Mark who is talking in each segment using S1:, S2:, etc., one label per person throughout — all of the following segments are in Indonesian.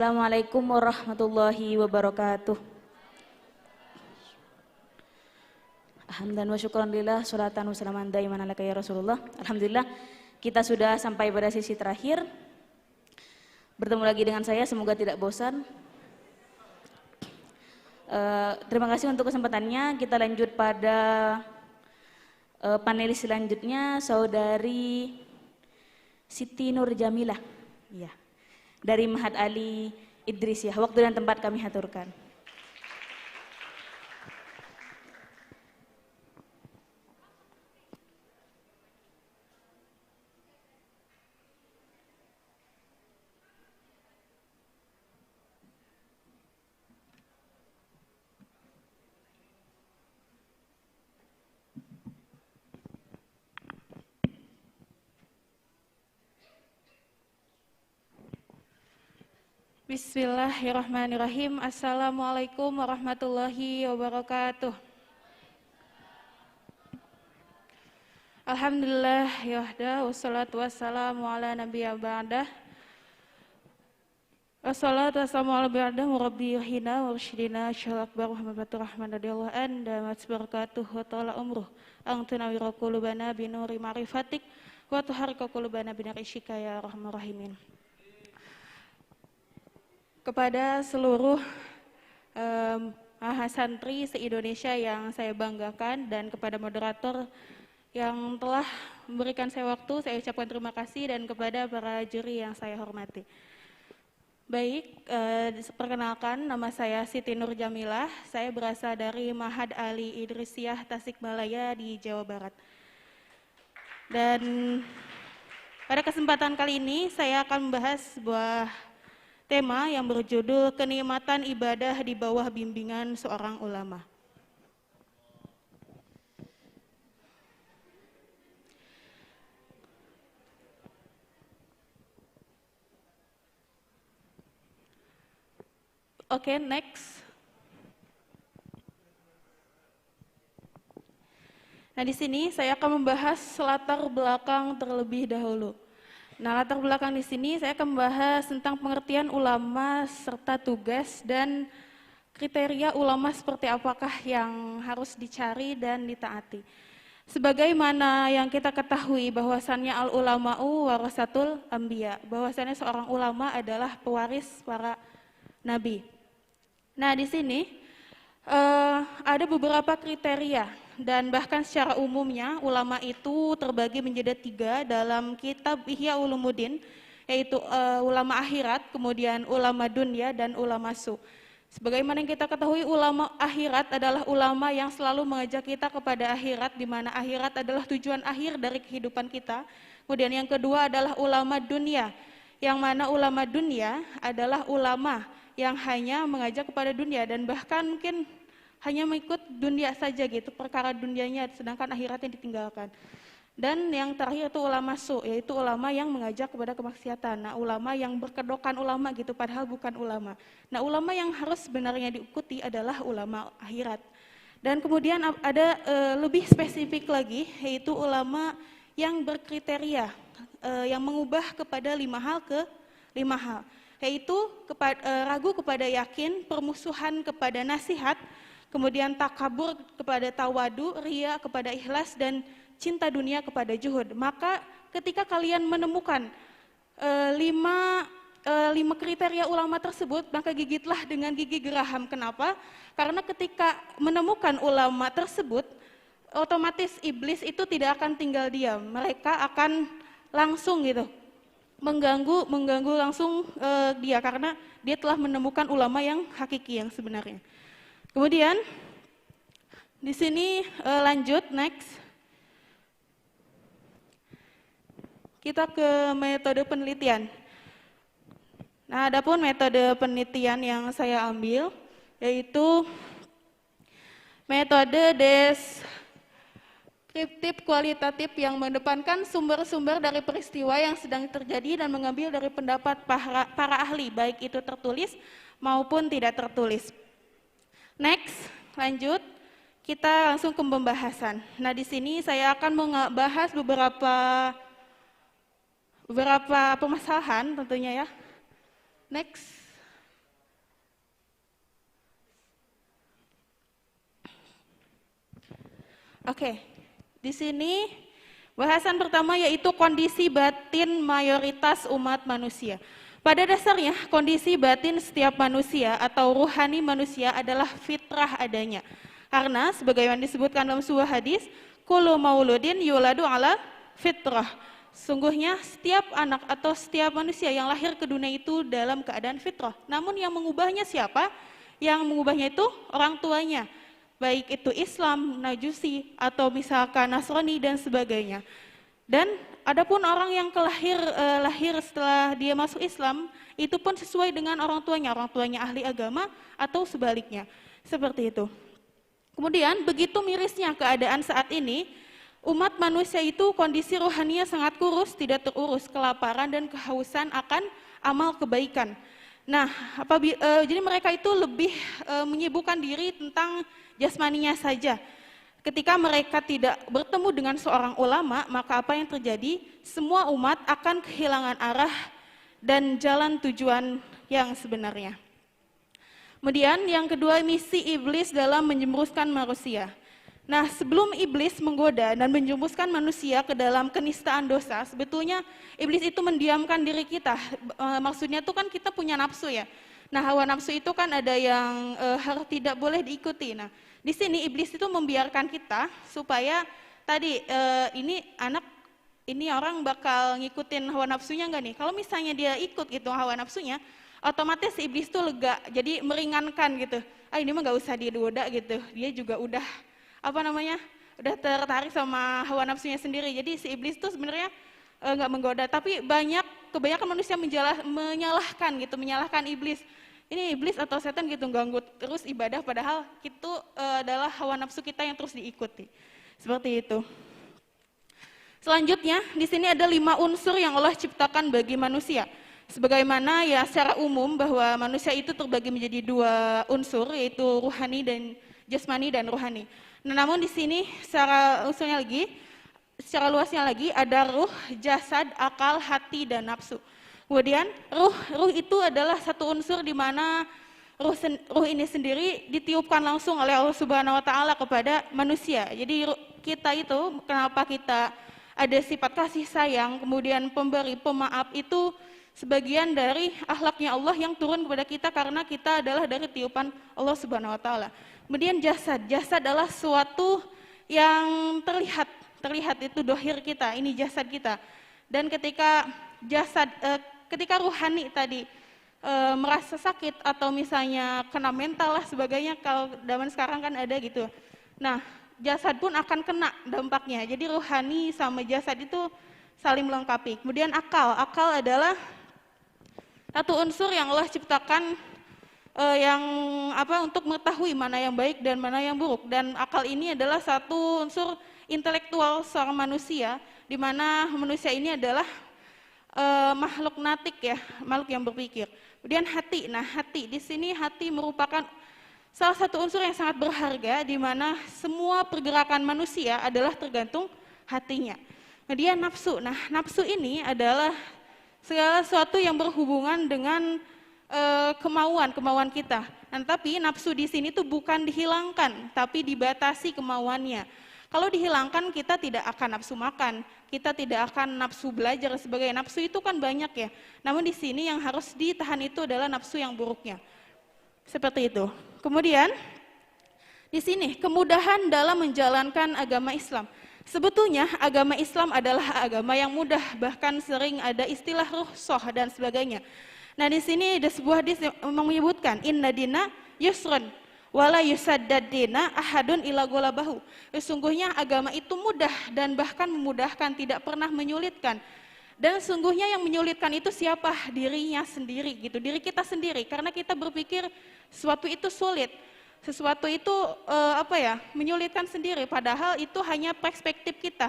S1: Assalamualaikum warahmatullahi wabarakatuh. Alhamdulillah wa syukran lillah, salatan wa salaman daiman alaka ya Rasulullah. Alhamdulillah, kita sudah sampai pada sesi terakhir. Bertemu lagi dengan saya, semoga tidak bosan. Terima kasih untuk kesempatannya. Kita lanjut pada panelis selanjutnya, Saudari Siti Nur Jamilah. Ya. Dari Ma'had Ali Idrisiyah. Waktu dan tempat kami haturkan.
S2: Bismillahirrahmanirrahim. Assalamualaikum warahmatullahi wabarakatuh. Alhamdulillah yahda wassalatu wassalamu ala nabiyya ba'dah. Wassalatu wassalamu ala ba'dah murabbi yuhina wa rsyidina syal akbar Muhammadur Rahman radhiyallahu anda matsbarakatuh wa ta'ala umruh ang tunawira qulubana binuri ma'rifatik wa tuharika qulubana binari syika ya rahman rahimin. Kepada seluruh mahasantri se-Indonesia yang saya banggakan dan kepada moderator yang telah memberikan saya waktu, saya ucapkan terima kasih, dan kepada para juri yang saya hormati. Baik, perkenalkan, nama saya Siti Nur Jamilah, saya berasal dari Ma'had Ali Idrisiyah Tasikmalaya di Jawa Barat. Dan pada kesempatan kali ini saya akan membahas sebuah tema yang berjudul kenikmatan ibadah di bawah bimbingan seorang ulama. Oke, next. Nah, di sini saya akan membahas latar belakang terlebih dahulu. Nah, latar belakang di sini saya akan membahas tentang pengertian ulama serta tugas dan kriteria ulama seperti apakah yang harus dicari dan ditaati. Sebagaimana yang kita ketahui bahwasannya al-ulama'u warasatul anbiya, bahwasannya seorang ulama adalah pewaris para nabi. Nah, di sini ada beberapa kriteria. Dan bahkan secara umumnya ulama itu terbagi menjadi 3 dalam kitab Ihya Ulumuddin, yaitu ulama akhirat, kemudian ulama dunia, dan ulama su. Sebagaimana yang kita ketahui, ulama akhirat adalah ulama yang selalu mengajak kita kepada akhirat, di mana akhirat adalah tujuan akhir dari kehidupan kita. Kemudian yang kedua adalah ulama dunia, yang mana ulama dunia adalah ulama yang hanya mengajak kepada dunia dan bahkan mungkin hanya mengikut dunia saja gitu, perkara dunianya, sedangkan akhiratnya ditinggalkan. Dan yang terakhir itu ulama su, yaitu ulama yang mengajak kepada kemaksiatan. Nah, ulama yang berkedokan ulama gitu, padahal bukan ulama. Nah, ulama yang harus sebenarnya diikuti adalah ulama akhirat. Dan kemudian ada lebih spesifik lagi, yaitu ulama yang berkriteria, yang mengubah kepada 5 hal, yaitu ragu kepada yakin, permusuhan kepada nasihat, kemudian takabur kepada tawadu, ria kepada ikhlas, dan cinta dunia kepada juhud. Maka ketika kalian menemukan 5 kriteria ulama tersebut, maka gigitlah dengan gigi geraham. Kenapa? Karena ketika menemukan ulama tersebut, otomatis iblis itu tidak akan tinggal diam. Mereka akan langsung gitu mengganggu langsung dia, karena dia telah menemukan ulama yang hakiki, yang sebenarnya. Kemudian di sini lanjut, next. Kita ke metode penelitian. Nah, adapun metode penelitian yang saya ambil yaitu metode deskriptif kualitatif yang mengedepankan sumber-sumber dari peristiwa yang sedang terjadi dan mengambil dari pendapat para ahli, baik itu tertulis maupun tidak tertulis. Next, lanjut, kita langsung ke pembahasan. Nah, di sini saya akan membahas beberapa permasalahan tentunya ya. Next. Oke, di sini bahasan pertama yaitu kondisi batin mayoritas umat manusia. Pada dasarnya, kondisi batin setiap manusia atau ruhani manusia adalah fitrah adanya. Karena sebagaimana disebutkan dalam sebuah hadis, kullu mauludin yuladu ala fitrah. Sungguhnya setiap anak atau setiap manusia yang lahir ke dunia itu dalam keadaan fitrah. Namun yang mengubahnya siapa? Yang mengubahnya itu orang tuanya. Baik itu Islam, Majusi, atau misalkan Nasrani dan sebagainya. Dan adapun orang yang lahir setelah dia masuk Islam, itu pun sesuai dengan orang tuanya ahli agama atau sebaliknya. Seperti itu. Kemudian begitu mirisnya keadaan saat ini, umat manusia itu kondisi rohaninya sangat kurus, tidak terurus, kelaparan dan kehausan akan amal kebaikan. Nah, jadi mereka itu lebih menyibukkan diri tentang jasmaninya saja. Ketika mereka tidak bertemu dengan seorang ulama, maka apa yang terjadi? Semua umat akan kehilangan arah dan jalan tujuan yang sebenarnya. Kemudian yang kedua, misi iblis dalam menjerumuskan manusia. Nah, sebelum iblis menggoda dan menjerumuskan manusia ke dalam kenistaan dosa, sebetulnya iblis itu mendiamkan diri kita. Maksudnya itu kan kita punya nafsu ya. Nah, hawa nafsu itu kan ada yang harus tidak boleh diikuti. Nah, di sini iblis itu membiarkan kita supaya tadi ini orang bakal ngikutin hawa nafsunya enggak nih? Kalau misalnya dia ikut gitu hawa nafsunya, otomatis si iblis itu lega, jadi meringankan gitu. Ini mah nggak usah digoda gitu. Dia juga udah udah tertarik sama hawa nafsunya sendiri. Jadi si iblis itu sebenarnya nggak menggoda, tapi kebanyakan manusia menyalahkan iblis. Ini iblis atau setan gitu ganggu terus ibadah, padahal itu adalah hawa nafsu kita yang terus diikuti. Seperti itu. Selanjutnya, di sini ada 5 unsur yang Allah ciptakan bagi manusia. Sebagaimana ya secara umum bahwa manusia itu terbagi menjadi 2 unsur, yaitu ruhani dan jasmani dan rohani. Nah, namun di sini secara luasnya lagi ada ruh, jasad, akal, hati dan nafsu. Kemudian ruh itu adalah satu unsur di mana ruh ini sendiri ditiupkan langsung oleh Allah Subhanahu wa taala kepada manusia. Jadi kita itu kenapa kita ada sifat kasih sayang, kemudian pemberi, pemaaf itu sebagian dari akhlaknya Allah yang turun kepada kita karena kita adalah dari tiupan Allah Subhanahu wa taala. Kemudian jasad adalah suatu yang terlihat itu dohir kita, ini jasad kita. Dan ketika ruhani tadi merasa sakit atau misalnya kena mental lah sebagainya, kalau zaman sekarang kan ada gitu. Nah, jasad pun akan kena dampaknya. Jadi rohani sama jasad itu saling melengkapi. Kemudian akal adalah satu unsur yang Allah ciptakan untuk mengetahui mana yang baik dan mana yang buruk. Dan akal ini adalah satu unsur intelektual seorang manusia, di mana manusia ini adalah makhluk natik ya, makhluk yang berpikir. Kemudian hati. Nah, di sini hati merupakan salah satu unsur yang sangat berharga, di mana semua pergerakan manusia adalah tergantung hatinya. Kemudian nafsu. Nah, nafsu ini adalah segala sesuatu yang berhubungan dengan kemauan kita. Nah, tapi nafsu di sini tuh bukan dihilangkan, tapi dibatasi kemauannya. Kalau dihilangkan kita tidak akan nafsu makan, kita tidak akan nafsu belajar sebagai nafsu itu kan banyak ya. Namun di sini yang harus ditahan itu adalah nafsu yang buruknya. Seperti itu. Kemudian di sini kemudahan dalam menjalankan agama Islam. Sebetulnya agama Islam adalah agama yang mudah, bahkan sering ada istilah rukhsah dan sebagainya. Nah, di sini ada sebuah hadis yang menyebutkan inna dina yusrun wala yusaddad dina ahadun ila ghalabahu. Sesungguhnya agama itu mudah dan bahkan memudahkan, tidak pernah menyulitkan. Dan sungguhnya yang menyulitkan itu siapa? Dirinya sendiri gitu, diri kita sendiri, karena kita berpikir sesuatu itu sulit. Sesuatu itu menyulitkan sendiri, padahal itu hanya perspektif kita,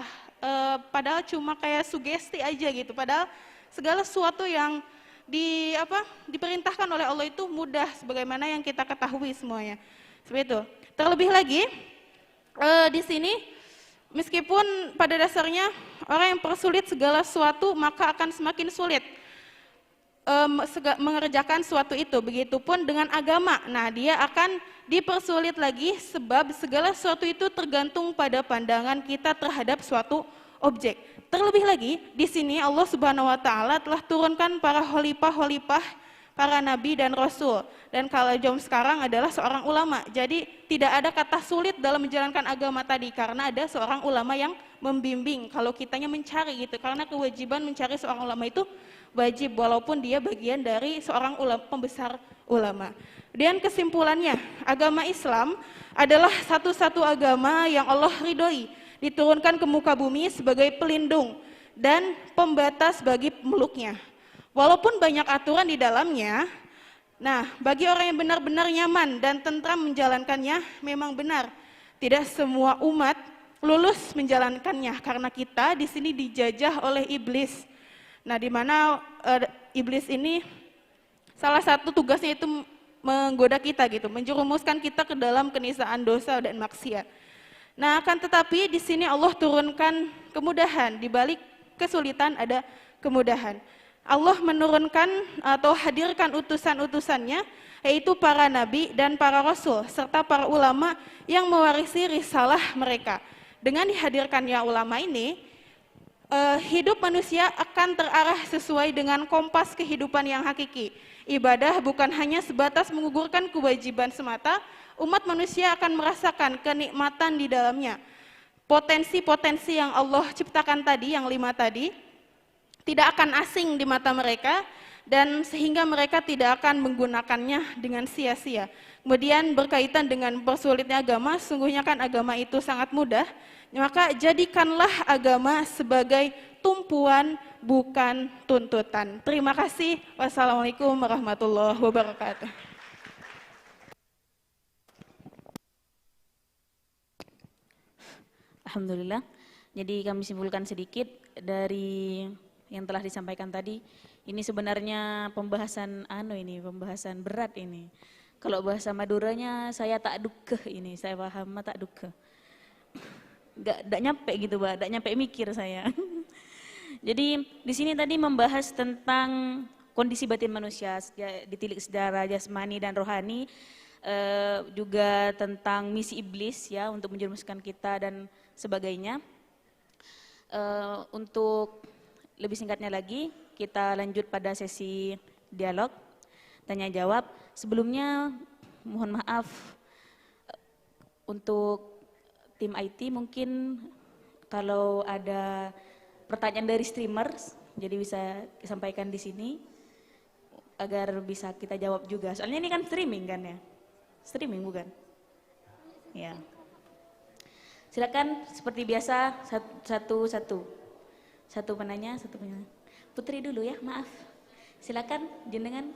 S2: padahal cuma kayak sugesti aja gitu, padahal segala sesuatu yang diperintahkan oleh Allah itu mudah, sebagaimana yang kita ketahui semuanya. Seperti itu. Terlebih lagi di sini, meskipun pada dasarnya orang yang persulit segala sesuatu maka akan semakin sulit. mengerjakan suatu itu. Begitupun dengan agama. Nah, dia akan dipersulit lagi sebab segala sesuatu itu tergantung pada pandangan kita terhadap suatu objek. Terlebih lagi di sini Allah Subhanahu wa taala telah turunkan para khalifah-khalifah, para nabi dan rasul. Dan kalau jom sekarang adalah seorang ulama. Jadi tidak ada kata sulit dalam menjalankan agama tadi karena ada seorang ulama yang membimbing. Kalau kitanya mencari gitu, karena kewajiban mencari seorang ulama itu wajib walaupun dia bagian dari seorang pembesar ulama. Dan kesimpulannya, agama Islam adalah satu-satu agama yang Allah ridhoi, diturunkan ke muka bumi sebagai pelindung dan pembatas bagi pemeluknya. Walaupun banyak aturan di dalamnya, nah bagi orang yang benar-benar nyaman dan tentram menjalankannya memang benar. Tidak semua umat lulus menjalankannya karena kita di sini dijajah oleh iblis. Nah, di mana iblis ini salah satu tugasnya itu menggoda kita gitu, menjerumuskan kita ke dalam kenisaan dosa dan maksiat. Nah, akan tetapi di sini Allah turunkan kemudahan, di balik kesulitan ada kemudahan. Allah menurunkan atau hadirkan utusan-utusannya, yaitu para nabi dan para rasul, serta para ulama yang mewarisi risalah mereka. Dengan dihadirkannya ulama ini, hidup manusia akan terarah sesuai dengan kompas kehidupan yang hakiki. Ibadah bukan hanya sebatas menggugurkan kewajiban semata, umat manusia akan merasakan kenikmatan di dalamnya. Potensi-potensi yang Allah ciptakan tadi, yang 5 tadi, tidak akan asing di mata mereka, dan sehingga mereka tidak akan menggunakannya dengan sia-sia. Kemudian berkaitan dengan persulitnya agama, sungguhnya kan agama itu sangat mudah, maka jadikanlah agama sebagai tumpuan bukan tuntutan. Terima kasih. Wassalamualaikum warahmatullahi wabarakatuh.
S1: Alhamdulillah. Jadi kami simpulkan sedikit dari yang telah disampaikan tadi. Ini sebenarnya pembahasan pembahasan berat ini. Kalau bahasa Maduranya saya tak duke ini, saya paham tak duke. Gak nyampe gitu, Mbak, gak nyampe mikir saya. Jadi di sini tadi membahas tentang kondisi batin manusia, ditilik secara jasmani dan rohani, juga tentang misi iblis ya untuk menjerumuskan kita dan sebagainya. Untuk lebih singkatnya lagi, kita lanjut pada sesi dialog, tanya jawab. Sebelumnya mohon maaf untuk tim IT, mungkin kalau ada pertanyaan dari streamers, jadi bisa disampaikan di sini agar bisa kita jawab juga. Soalnya ini kan streaming kan ya? Streaming bukan? Ya. Silakan seperti biasa satu penanya. Putri dulu ya, maaf. Silakan jenengan.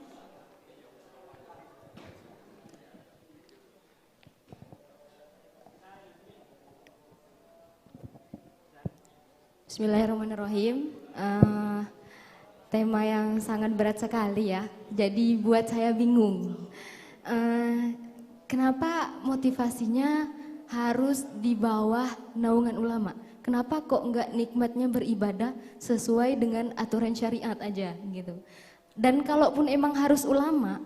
S3: Bismillahirrahmanirrahim. Tema yang sangat berat sekali ya. Jadi buat saya bingung. Kenapa motivasinya harus di bawah naungan ulama? Kenapa kok enggak nikmatnya beribadah sesuai dengan aturan syariat aja gitu? Dan kalaupun emang harus ulama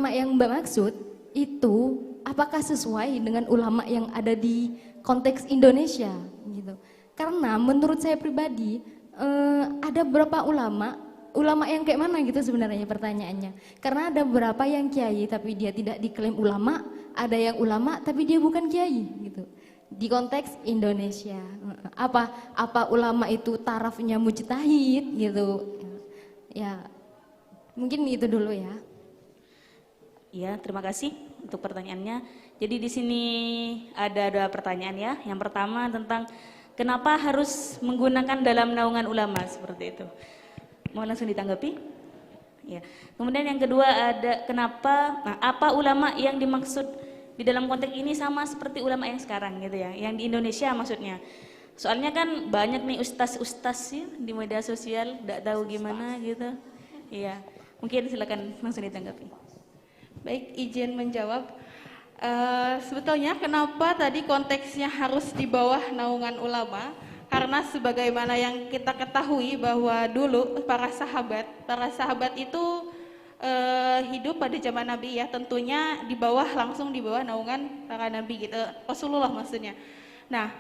S3: yang Mbak maksud itu apakah sesuai dengan ulama yang ada di konteks Indonesia gitu? Karena menurut saya pribadi ada beberapa ulama yang kayak mana gitu sebenarnya pertanyaannya. Karena ada beberapa yang kiai tapi dia tidak diklaim ulama, ada yang ulama tapi dia bukan kiai gitu. Di konteks Indonesia, apa ulama itu tarafnya mujtahid gitu? Ya, mungkin itu dulu ya.
S1: Ya, terima kasih untuk pertanyaannya. Jadi di sini ada 2 pertanyaan ya. Yang pertama tentang kenapa harus menggunakan dalam naungan ulama seperti itu. Mau langsung ditanggapi? Ya. Kemudian yang kedua ada apa ulama yang dimaksud di dalam konteks ini sama seperti ulama yang sekarang gitu ya, yang di Indonesia maksudnya. Soalnya kan banyak nih ustaz ya di media sosial, tidak tahu gimana gitu. Iya, mungkin silakan langsung ditanggapi.
S2: Baik, izin menjawab. Sebetulnya kenapa tadi konteksnya harus di bawah naungan ulama? Karena sebagaimana yang kita ketahui bahwa dulu para sahabat itu hidup pada zaman Nabi ya, tentunya langsung di bawah naungan para nabi gitu, Rasulullah maksudnya. Nah,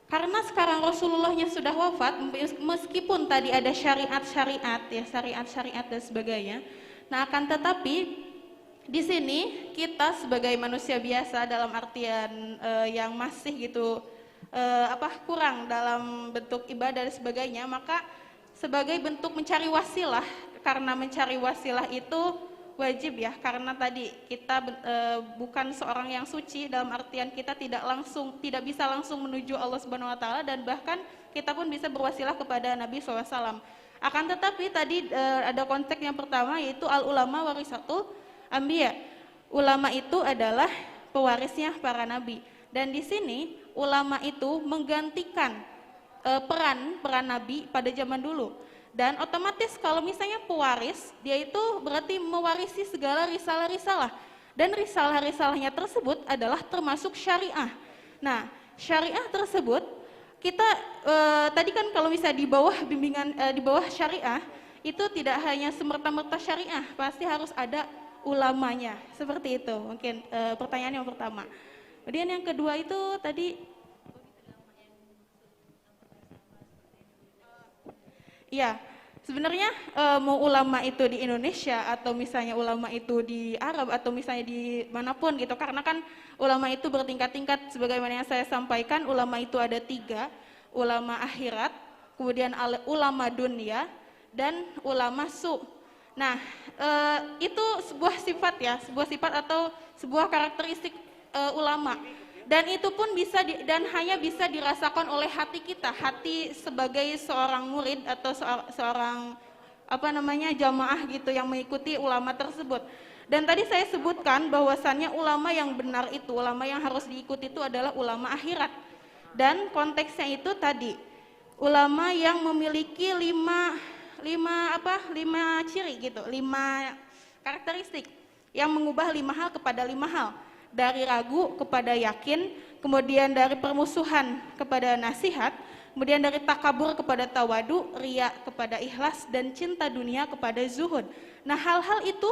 S2: karena sekarang Rasulullahnya sudah wafat, meskipun tadi ada syariat-syariat ya, syariat-syariat dan sebagainya. Nah, akan tetapi di sini kita sebagai manusia biasa dalam artian yang masih gitu kurang dalam bentuk ibadah dan sebagainya, maka sebagai bentuk mencari wasilah, karena mencari wasilah itu wajib ya, karena tadi kita bukan seorang yang suci dalam artian kita tidak bisa langsung menuju Allah Subhanahu wa taala, dan bahkan kita pun bisa berwasilah kepada Nabi SAW. Akan tetapi tadi ada konteks yang pertama, yaitu al ulama warisatul anbiya. Ulama itu adalah pewarisnya para nabi. Dan di sini ulama itu menggantikan peran nabi pada zaman dulu. Dan otomatis kalau misalnya pewaris, dia itu berarti mewarisi segala risalah-risalah. Dan risalah-risalahnya tersebut adalah termasuk syariah. Nah, syariah tersebut kita tadi kan kalau misalnya di bawah bimbingan di bawah syariah itu tidak hanya semerta-merta syariah, pasti harus ada ulamanya. Seperti itu mungkin pertanyaan yang pertama. Kemudian yang kedua itu tadi, ya sebenarnya mau ulama itu di Indonesia atau misalnya ulama itu di Arab atau misalnya di manapun gitu, karena kan ulama itu bertingkat-tingkat. Sebagaimana yang saya sampaikan, ulama itu ada 3, ulama akhirat, kemudian ulama dunia, dan ulama su. Nah itu sebuah sifat ya, sebuah sifat atau sebuah karakteristik ulama, dan itu pun bisa dan hanya bisa dirasakan oleh hati kita, hati sebagai seorang murid atau seorang jamaah gitu yang mengikuti ulama tersebut. Dan tadi saya sebutkan bahwasannya ulama yang benar itu, ulama yang harus diikuti itu adalah ulama akhirat. Dan konteksnya itu tadi ulama yang memiliki 5 ciri gitu, 5 karakteristik yang mengubah 5 hal kepada 5 hal. Dari ragu kepada yakin, kemudian dari permusuhan kepada nasihat, kemudian dari takabur kepada tawadu, riya kepada ikhlas, dan cinta dunia kepada zuhud. Nah, hal-hal itu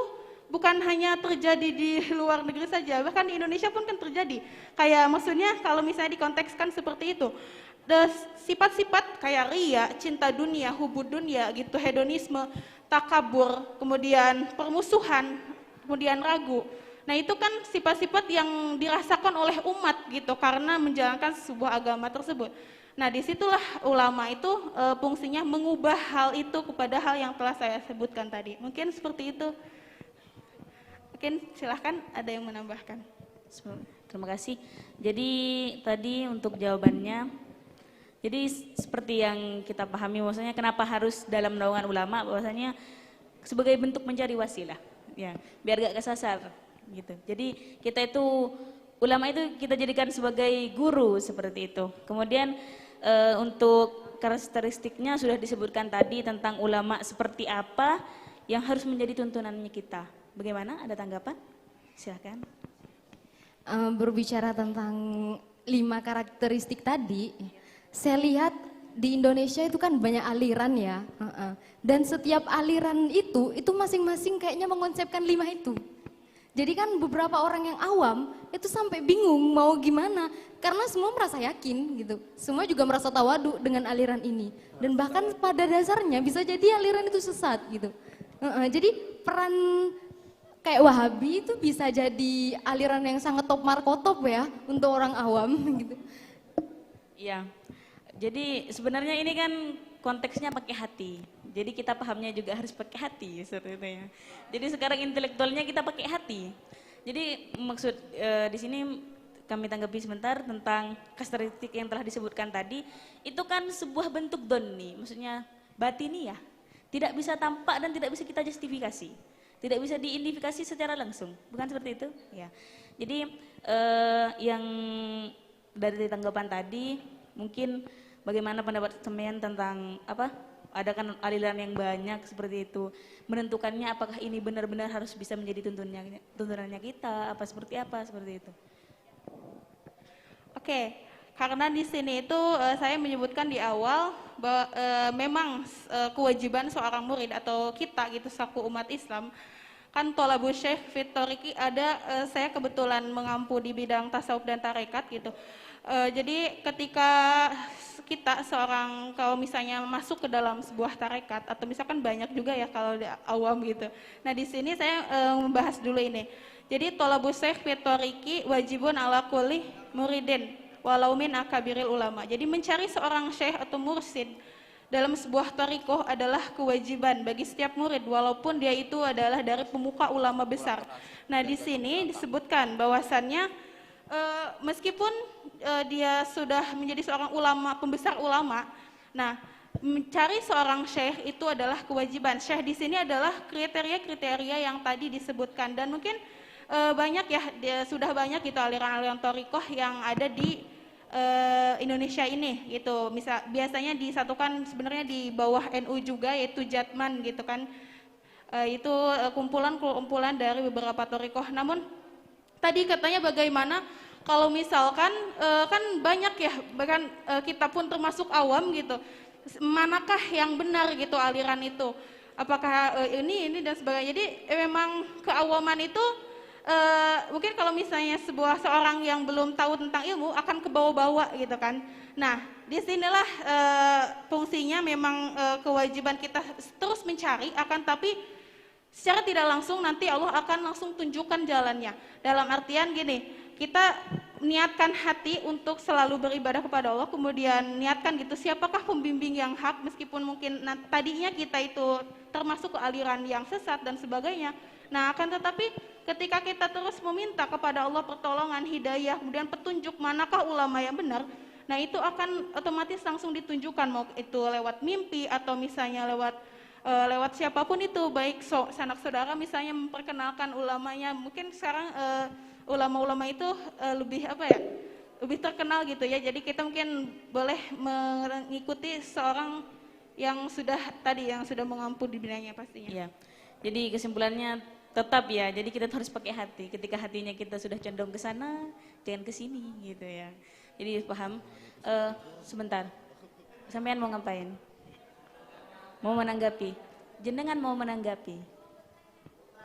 S2: bukan hanya terjadi di luar negeri saja, bahkan di Indonesia pun kan terjadi. Kayak maksudnya kalau misalnya dikontekskan seperti itu, sifat-sifat kayak riya, cinta dunia, hubud dunia gitu, hedonisme, takabur, kemudian permusuhan, kemudian ragu. Nah, itu kan sifat-sifat yang dirasakan oleh umat gitu karena menjalankan sebuah agama tersebut. Nah, disitulah ulama itu fungsinya mengubah hal itu kepada hal yang telah saya sebutkan tadi. Mungkin seperti itu. Mungkin silahkan ada yang menambahkan.
S1: Terima kasih. Jadi tadi untuk jawabannya, jadi seperti yang kita pahami, maksudnya kenapa harus dalam naungan ulama, bahwasanya sebagai bentuk mencari wasilah, ya, biar gak kesasar. Gitu. Jadi kita itu ulama itu kita jadikan sebagai guru seperti itu. Kemudian untuk karakteristiknya sudah disebutkan tadi tentang ulama seperti apa yang harus menjadi tuntunannya kita. Bagaimana? Ada tanggapan? Silakan.
S3: Berbicara tentang 5 karakteristik tadi, saya lihat di Indonesia itu kan banyak aliran ya, dan setiap aliran itu masing-masing kayaknya mengonsepkan 5 itu. Jadi kan beberapa orang yang awam itu sampai bingung mau gimana, karena semua merasa yakin gitu, semua juga merasa tawadu dengan aliran ini, dan bahkan pada dasarnya bisa jadi aliran itu sesat gitu. Jadi peran kayak Wahabi itu bisa jadi aliran yang sangat top markotop ya untuk orang awam gitu.
S1: Iya, jadi sebenarnya ini kan konteksnya pakai hati. Jadi kita pahamnya juga harus pakai hati seperti itu ya. Jadi sekarang intelektualnya kita pakai hati. Jadi maksud di sini kami tanggapi sebentar tentang karakteristik yang telah disebutkan tadi. Itu kan sebuah bentuk doni, maksudnya batini ya. Tidak bisa tampak dan tidak bisa kita justifikasi. Tidak bisa diidentifikasi secara langsung, bukan seperti itu? Ya. Jadi yang dari tanggapan tadi, mungkin bagaimana pendapat teman tentang ada kan aliran yang banyak seperti itu, menentukannya apakah ini benar-benar harus bisa menjadi tuntunannya kita, seperti itu.
S2: Oke, Karena di sini itu saya menyebutkan di awal bahwa memang kewajiban seorang murid atau kita gitu selaku umat Islam kan tolabul syekh fit thoriqi ada saya kebetulan mengampu di bidang tasawuf dan tarekat gitu. Jadi ketika kita seorang kalau misalnya masuk ke dalam sebuah tarekat atau misalkan banyak juga ya kalau di awam gitu. Nah di sini saya membahas dulu ini. Jadi tolabul syekh fit thoriqi wajibun ala kulli muridin walau min akabiril ulama. Jadi mencari seorang syekh atau mursyid dalam sebuah thariqah adalah kewajiban bagi setiap murid walaupun dia itu adalah dari pemuka ulama besar. Nah, di sini disebutkan bahwasannya meskipun dia sudah menjadi seorang ulama, pembesar ulama, nah mencari seorang syekh itu adalah kewajiban. Syekh di sini adalah kriteria-kriteria yang tadi disebutkan dan mungkin banyak ya, sudah banyak gitu aliran-aliran thariqah yang ada di Indonesia ini gitu. Biasanya disatukan sebenarnya di bawah NU juga yaitu Jatman gitu kan. Itu kumpulan-kumpulan dari beberapa thariqah. Namun tadi katanya bagaimana kalau misalkan kan banyak ya, bahkan kita pun termasuk awam gitu. Manakah yang benar gitu aliran itu? Apakah ini dan sebagainya. Jadi memang keawaman itu mungkin kalau misalnya seorang yang belum tahu tentang ilmu akan kebawa-bawa gitu kan. Nah, disinilah fungsinya memang kewajiban kita terus mencari, akan tapi secara tidak langsung nanti Allah akan langsung tunjukkan jalannya. Dalam artian gini, kita niatkan hati untuk selalu beribadah kepada Allah, kemudian niatkan gitu siapakah pembimbing yang hak, meskipun mungkin tadinya kita itu termasuk ke aliran yang sesat dan sebagainya. Nah, akan tetapi ketika kita terus meminta kepada Allah pertolongan, hidayah, kemudian petunjuk manakah ulama yang benar, nah itu akan otomatis langsung ditunjukkan, mau itu lewat mimpi atau misalnya lewat siapapun itu, baik sanak saudara misalnya memperkenalkan ulamanya. Mungkin sekarang ulama-ulama itu lebih lebih terkenal gitu ya. Jadi kita mungkin boleh mengikuti seorang yang sudah mengampu di bidangnya pastinya.
S1: Ya. Jadi kesimpulannya tetap ya, jadi kita harus pakai hati. Ketika hatinya kita sudah condong ke sana, jangan ke sini gitu ya. Jadi paham. Sebentar, sampean mau ngapain? Mau menanggapi? Jenengan mau menanggapi?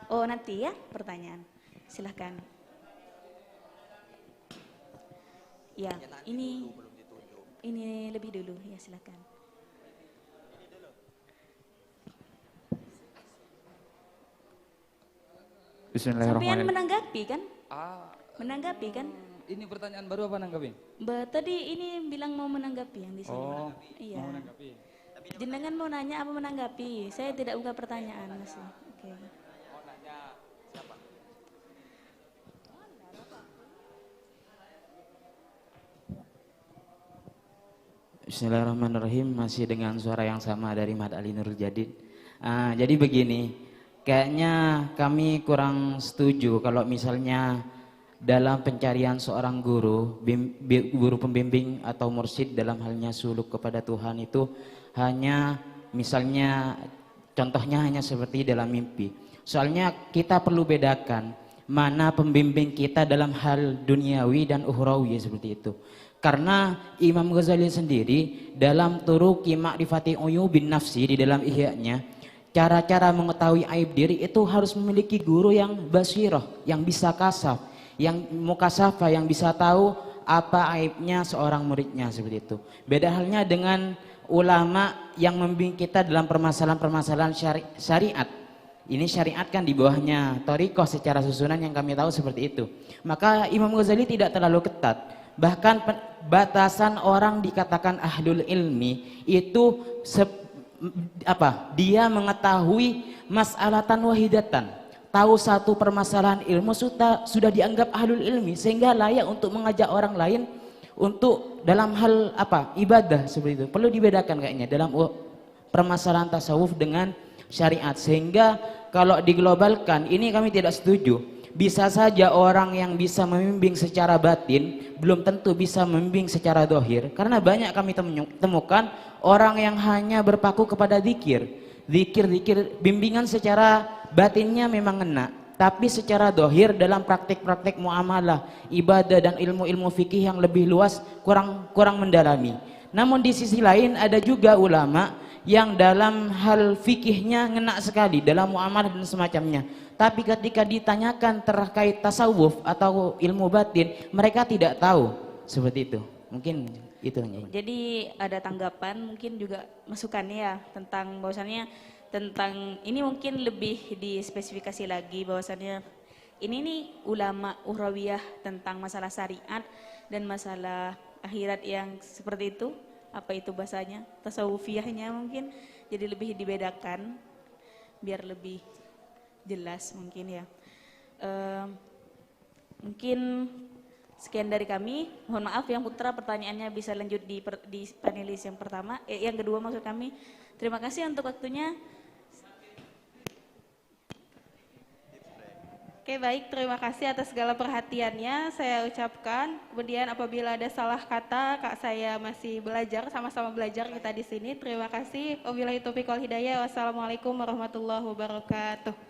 S1: Oh nanti ya pertanyaan. Silahkan. Ya, ini lebih dulu ya, silahkan. Sampean menanggapi kan? Menanggapi kan?
S4: Ini pertanyaan baru apa nanggapi?
S1: Tadi ini bilang mau menanggapi yang di sini.
S4: Oh,
S1: iya.
S4: mau menanggapi.
S1: Jenengan mau nanya apa menanggapi? Saya tidak buka pertanyaan masih. Oke.
S4: Mau nanya siapa?
S5: Bismillahirrahmanirrahim, masih dengan suara yang sama dari Mad Ali Nurul Jadid. Jadi begini, kayaknya kami kurang setuju kalau misalnya dalam pencarian seorang guru pembimbing atau mursyid dalam halnya suluk kepada Tuhan itu hanya misalnya contohnya hanya seperti dalam mimpi. Soalnya kita perlu bedakan mana pembimbing kita dalam hal duniawi dan ukhrawi seperti itu. Karena Imam Ghazali sendiri dalam Turuqi Ma'rifati Uyubin Nafsi di dalam Ihya-nya, cara-cara mengetahui aib diri itu harus memiliki guru yang basirah, yang bisa kasaf, yang mukasafah, yang bisa tahu apa aibnya seorang muridnya seperti itu. Beda halnya dengan ulama yang membimbing kita dalam permasalahan-permasalahan syariat. Ini syariat kan di bawahnya thariqah secara susunan yang kami tahu seperti itu. Maka Imam Ghazali tidak terlalu ketat. Bahkan batasan orang dikatakan ahlul ilmi itu dia mengetahui mas'alatan wahidatan, tahu satu permasalahan ilmu sudah dianggap ahlul ilmi, sehingga layak untuk mengajak orang lain untuk dalam hal ibadah seperti itu. Perlu dibedakan kayaknya dalam permasalahan tasawuf dengan syariat, sehingga kalau diglobalkan ini kami tidak setuju. Bisa saja orang yang bisa membimbing secara batin belum tentu bisa membimbing secara dohir, karena banyak kami temukan orang yang hanya berpaku kepada zikir, bimbingan secara batinnya memang enak, tapi secara dohir dalam praktik-praktik muamalah, ibadah dan ilmu-ilmu fikih yang lebih luas kurang mendalami. Namun di sisi lain ada juga ulama yang dalam hal fikihnya ngena sekali dalam muamalah dan semacamnya. Tapi ketika ditanyakan terkait tasawuf atau ilmu batin, mereka tidak tahu seperti itu. Mungkin itu hanya.
S1: Jadi ada tanggapan mungkin juga masukannya ya tentang bahwasannya tentang ini mungkin lebih dispesifikasi lagi bahwasannya ini nih ulama uhrawiyah tentang masalah syariat dan masalah akhirat yang seperti itu, apa itu bahasanya, tasawufiyahnya mungkin jadi lebih dibedakan biar lebih jelas mungkin ya. Mungkin sekian dari kami. Mohon maaf yang putra pertanyaannya bisa lanjut di panelis yang pertama, yang kedua maksud kami. Terima kasih untuk waktunya.
S2: Oke, baik, terima kasih atas segala perhatiannya saya ucapkan. Kemudian apabila ada salah kata, Kak saya masih belajar, sama-sama belajar kita di sini. Terima kasih. Wabillahi taufiq wal hidayah. Wassalamualaikum warahmatullahi wabarakatuh.